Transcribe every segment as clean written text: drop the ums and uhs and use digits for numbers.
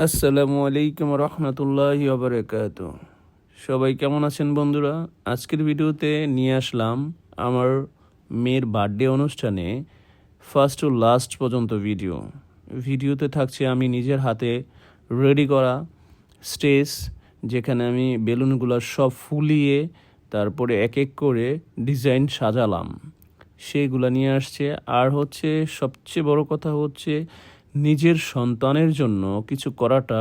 আসসালামু আলাইকুম রহমতুল্লাহি ওয়া সবাই কেমন আছেন বন্ধুরা? আজকের ভিডিওতে নিয়ে আসলাম আমার মেয়ের বার্থডে অনুষ্ঠানে ফার্স্ট টু লাস্ট পর্যন্ত ভিডিওতে থাকছে আমি নিজের হাতে রেডি করা স্টেজ, যেখানে আমি বেলুনগুলো সব ফুলিয়ে তারপরে এক এক করে ডিজাইন সাজালাম, সেইগুলো নিয়ে আসছে। আর হচ্ছে সবচেয়ে বড় কথা হচ্ছে নিজের সন্তানের জন্য কিছু করাটা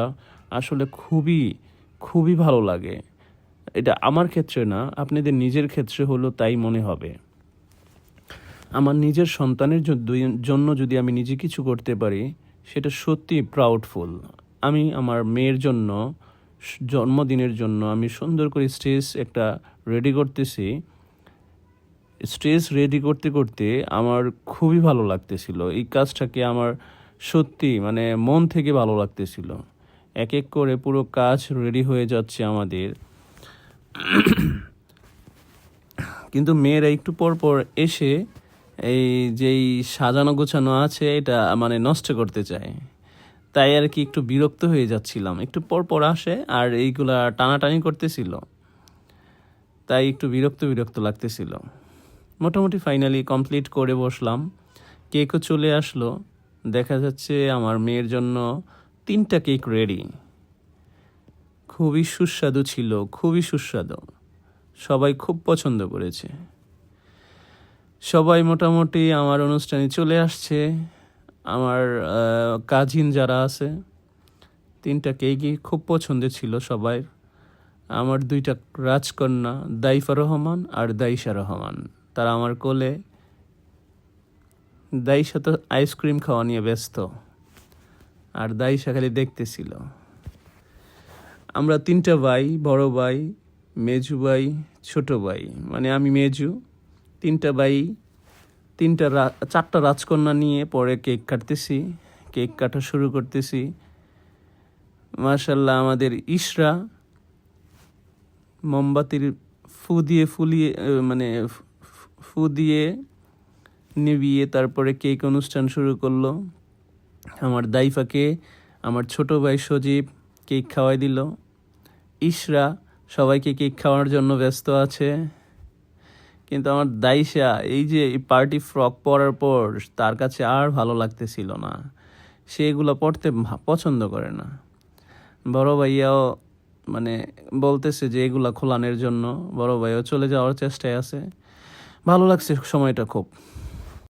আসলে খুবই খুবই ভালো লাগে। এটা আমার ক্ষেত্রে না, আপনাদের নিজের ক্ষেত্রে হলো তাই মনে হবে। আমার নিজের সন্তানের জন্য যদি আমি নিজে কিছু করতে পারি, সেটা সত্যি প্রাউডফুল। আমি আমার মেয়ের জন্য জন্মদিনের জন্য আমি সুন্দর করে স্টেজ একটা রেডি করতেছি। স্টেজ রেডি করতে করতে আমার খুবই ভালো লাগতেছিল, এই কাজটাকে আমার সত্যি মানে মন থেকে ভালো লাগতেছিল। এক এক করে পুরো কাজ রেডি হয়ে যাচ্ছে আমাদের, কিন্তু মেয়েরা একটু পর পর এসে এই যেই সাজানো গোছানো আছে এটা মানে নষ্ট করতে চায়। তাই আর কি একটু বিরক্ত হয়ে যাচ্ছিলাম, একটু পর পর আসে আর এইগুলা টানাটানি করতেছিল, তাই একটু বিরক্ত বিরক্ত লাগতেছিল। মোটামুটি ফাইনালি কমপ্লিট করে বসলাম, কেকও চলে আসলো। দেখা যাচ্ছে আমার মেয়ের জন্য 3টা কেক রেডি। খুবই সুস্বাদু ছিল, খুবই সুস্বাদু। সবাই খুব পছন্দ করেছে। সবাই মোটামুটি আমার অনুষ্ঠানে চলে আসছে। আমার কাজিন যারা আছে, 3টা কেকই খুব পছন্দের ছিল সবাই। আমার 2টা রাজকন্যা দাইফা রহমান আর দাইশা রহমান, তারা আমার কোলে। দাইশা তো আইসক্রিম খাওয়া নিয়ে ব্যস্ত, আর দাইশা খালি দেখতেছিল। আমরা 3টা ভাই, বড় ভাই, মেজু ভাই, ছোট ভাই, মানে আমি মেজু, 3টা ভাই, 4টা রাজকন্যা নিয়ে পরে কেক কাটতেছি। কেক কাটা শুরু করতেছি। মাশাল্লাহ, আমাদের ইশরা মোমবাতির ফু দিয়ে নিভিয়ে তারপরে কেক অনুষ্ঠান শুরু করলো। আমার দাইফাকে আমার ছোট ভাই সজীব কেক খাওয়াই দিল। ইশরা সবাইকে কেক খাওয়ার জন্য ব্যস্ত আছে, কিন্তু আমার দাইশা এই যে পার্টি ফ্রক পরার পর তার কাছে আর ভালো লাগতেছিল না, সে এগুলো পড়তে পছন্দ করে না। বড় ভাইয়াও মানে বলতেছে যে এগুলা খোলানোর জন্য, বড় ভাইয়াও চলে যাওয়ার চেষ্টায় আছে। ভালো লাগছে সময়টা খুব।